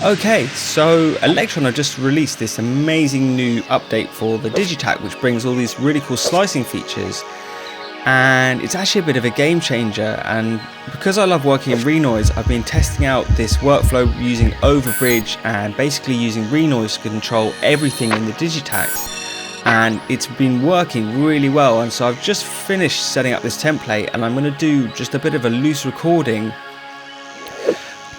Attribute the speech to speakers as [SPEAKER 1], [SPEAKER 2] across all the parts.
[SPEAKER 1] Okay, so Elektron have just released this amazing new update for the Digitakt, which brings all these really cool slicing features, and it's actually a bit of a game changer. And because I love working in Renoise, I've been testing out this workflow using Overbridge and basically using Renoise to control everything in the Digitakt, and it's been working really well. And so I've just finished setting up this template, and I'm going to do just a bit of a loose recording,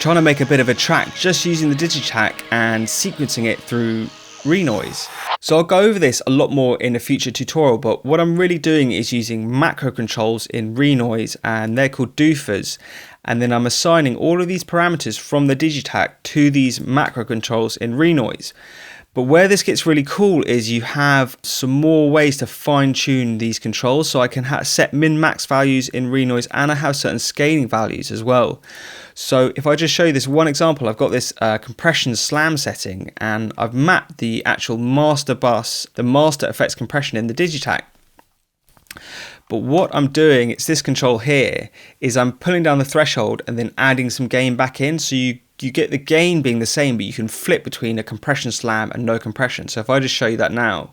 [SPEAKER 1] trying to make a bit of a track just using the Digitakt and sequencing it through Renoise. So I'll go over this a lot more in a future tutorial, but what I'm really doing is using macro controls in Renoise, and they're called doofers, and then I'm assigning all of these parameters from the Digitakt to these macro controls in Renoise. But where this gets really cool is you have some more ways to fine tune these controls. So I can set min-max values in Renoise, and I have certain scaling values as well. So if I just show you this one example, I've got this compression slam setting, and I've mapped the actual master bus, the master effects compression in the Digitakt. But what I'm doing, it's this control here, is I'm pulling down the threshold and then adding some gain back in. So you get the gain being the same, but you can flip between a compression slam and no compression. So if I just show you that now.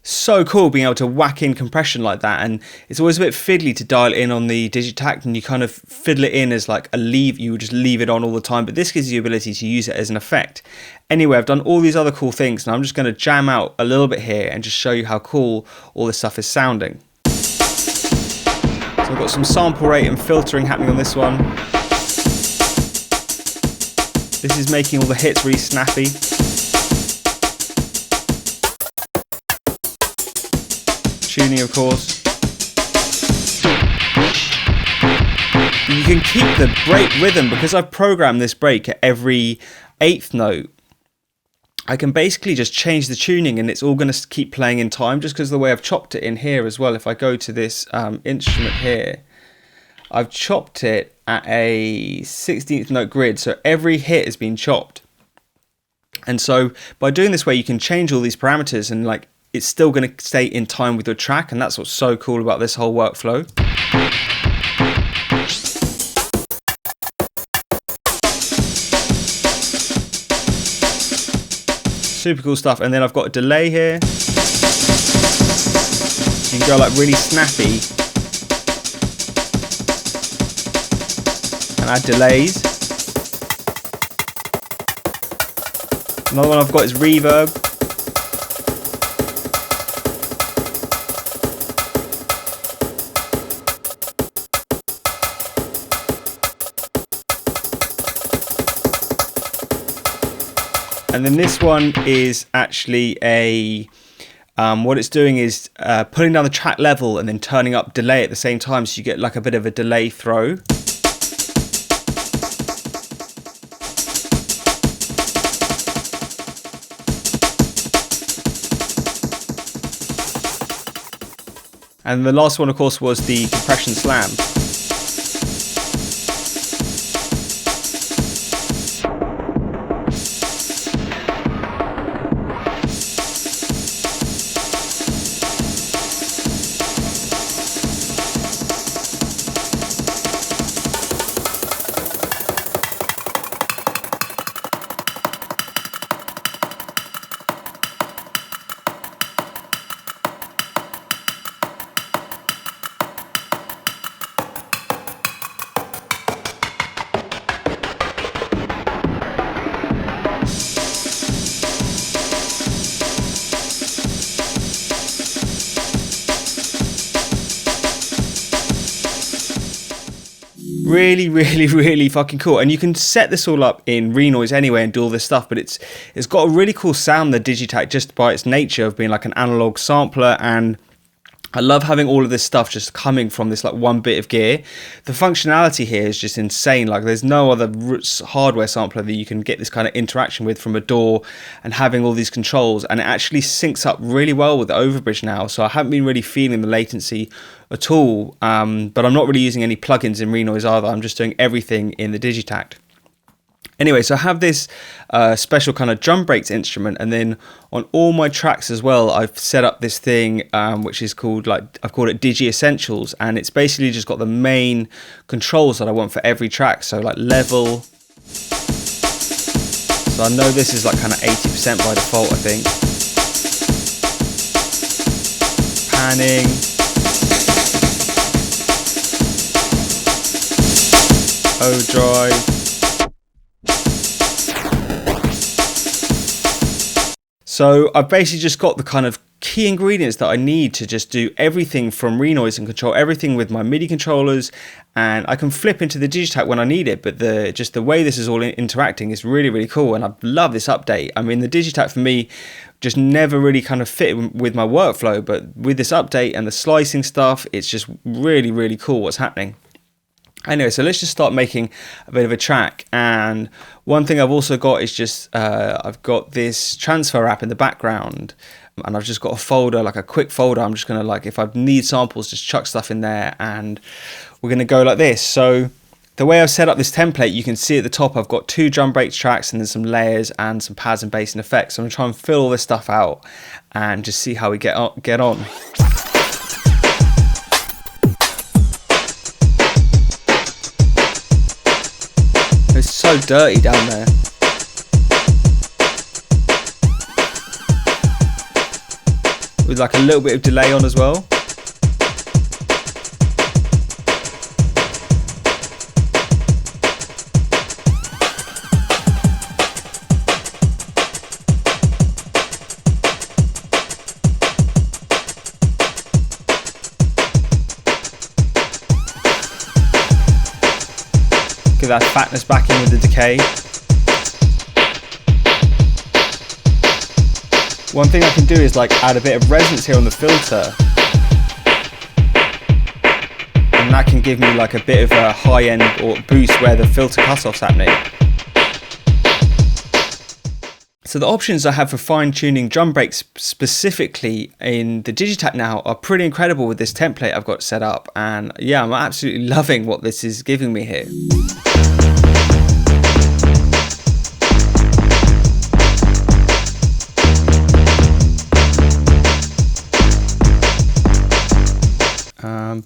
[SPEAKER 1] So cool being able to whack in compression like that, and it's always a bit fiddly to dial it in on the Digitakt, and you kind of fiddle it in as like a leave, you would just leave it on all the time, but this gives you the ability to use it as an effect. Anyway, I've done all these other cool things, and I'm just going to jam out a little bit here and just show you how cool all this stuff is sounding. So I've got some sample rate and filtering happening on this one. This is making all the hits really snappy. Tuning, of course. You can keep the break rhythm because I've programmed this break at every 8th note. I can basically just change the tuning, and it's all going to keep playing in time just because of the way I've chopped it in here as well. If I go to this instrument here, I've chopped it at a 16th note grid, so every hit has been chopped. And so by doing this way, you can change all these parameters, and like it's still going to stay in time with your track, and that's what's so cool about this whole workflow. Super cool stuff. And then I've got a delay here. You can go like really snappy and add delays. Another one I've got is reverb. And then this one is actually a, what it's doing is pulling down the track level and then turning up delay at the same time, so you get like a bit of a delay throw. And the last one, of course, was the compression slam. Really fucking cool. And you can set this all up in Renoise anyway and do all this stuff, but it's got a really cool sound, the Digitakt, just by its nature of being like an analog sampler. And I love having all of this stuff just coming from this like one bit of gear. The functionality here is just insane. Like there's no other hardware sampler that you can get this kind of interaction with from a DAW and having all these controls, and it actually syncs up really well with the Overbridge now. So I haven't been really feeling the latency at all, but I'm not really using any plugins in Renoise either. I'm just doing everything in the Digitakt. Anyway, so I have this special kind of drum breaks instrument, and then on all my tracks as well, I've set up this thing which is called, like, I've called it Digi Essentials, and it's basically just got the main controls that I want for every track. So like level. So I know this is like kind of 80% by default, I think. Panning. Overdrive. So I've basically just got the kind of key ingredients that I need to just do everything from Renoise and control everything with my MIDI controllers, and I can flip into the Digitakt when I need it, but the way this is all interacting is really, really cool, and I love this update. I mean, the Digitakt for me just never really kind of fit with my workflow, but with this update and the slicing stuff, it's just really, really cool what's happening. Anyway, so let's just start making a bit of a track. And one thing I've also got is just, I've got this transfer app in the background, and I've just got a folder, like a quick folder. I'm just going to, like, if I need samples, just chuck stuff in there, and we're going to go like this. So the way I've set up this template, you can see at the top, I've got 2 drum breaks tracks and then some layers and some pads and bass and effects. So I'm going to try and fill all this stuff out and just see how we get on. It's so dirty down there. With like a little bit of delay on as well. Get that fatness back in with the decay. One thing I can do is like add a bit of resonance here on the filter, and that can give me like a bit of a high end or boost where the filter cutoff's happening. So the options I have for fine tuning drum breaks specifically in the Digitakt now are pretty incredible with this template I've got set up, and yeah, I'm absolutely loving what this is giving me here.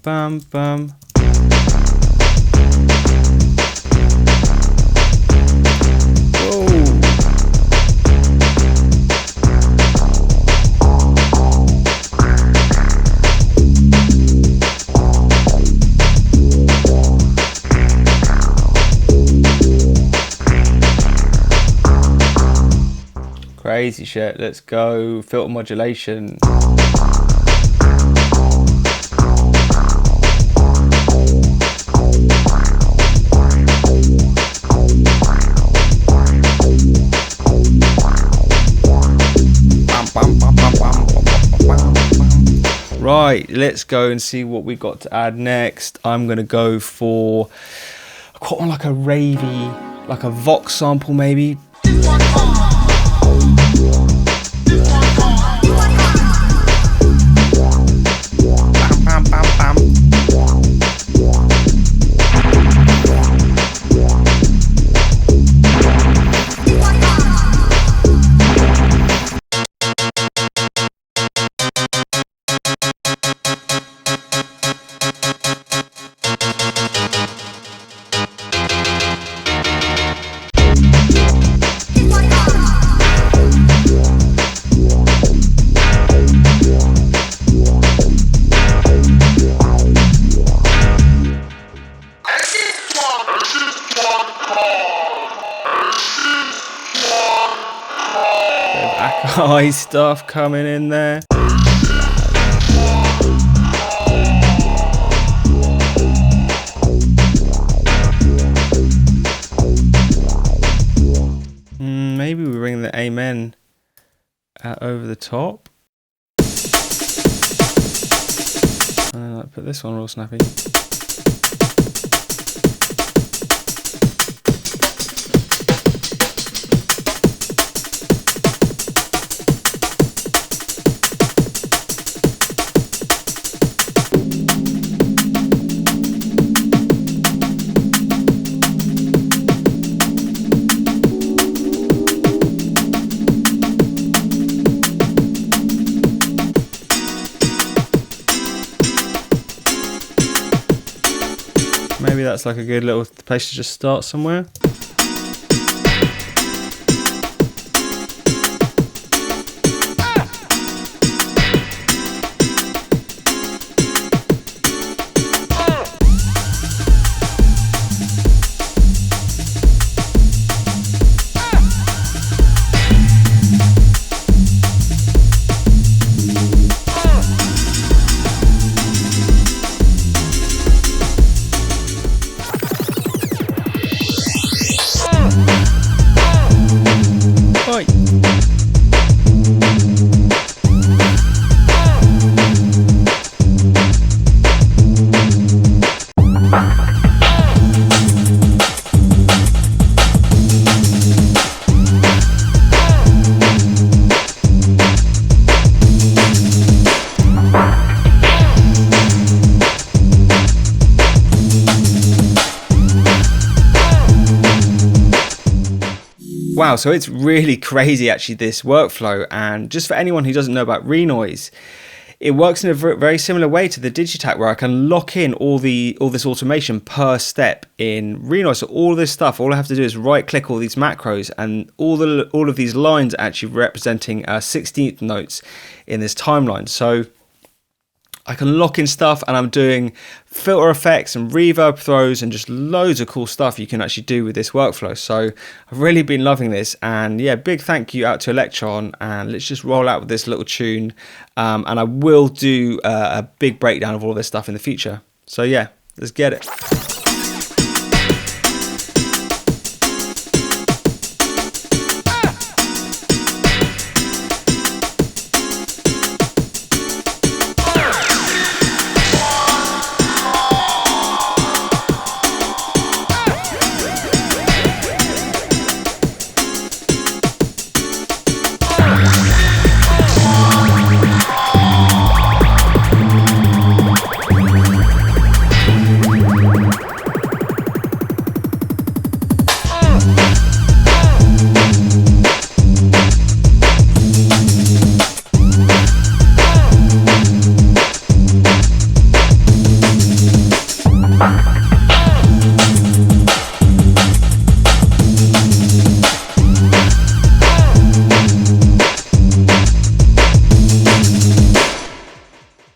[SPEAKER 1] Bum bum. Whoa. Crazy shit. Let's go filter modulation. Right, let's go and see what we've got to add next. I'm going to go for quite like a ravey, like a Vox sample maybe. Bam, bam, bam, bam. Akai stuff coming in there. Maybe we bring the Amen over the top. And then like put this one real snappy. maybe that's like a good little place to just start somewhere. Wow, so it's really crazy actually, this workflow. And just for anyone who doesn't know about Renoise, it works in a very similar way to the Digitakt, where I can lock in all this automation per step in Renoise. So all this stuff, all I have to do is right click all these macros, and all of these lines are actually representing 16th notes in this timeline. So I can lock in stuff, and I'm doing filter effects and reverb throws and just loads of cool stuff you can actually do with this workflow. So I've really been loving this, and yeah, big thank you out to Elektron, and let's just roll out with this little tune. And I will do a big breakdown of all this stuff in the future. So yeah, let's get it.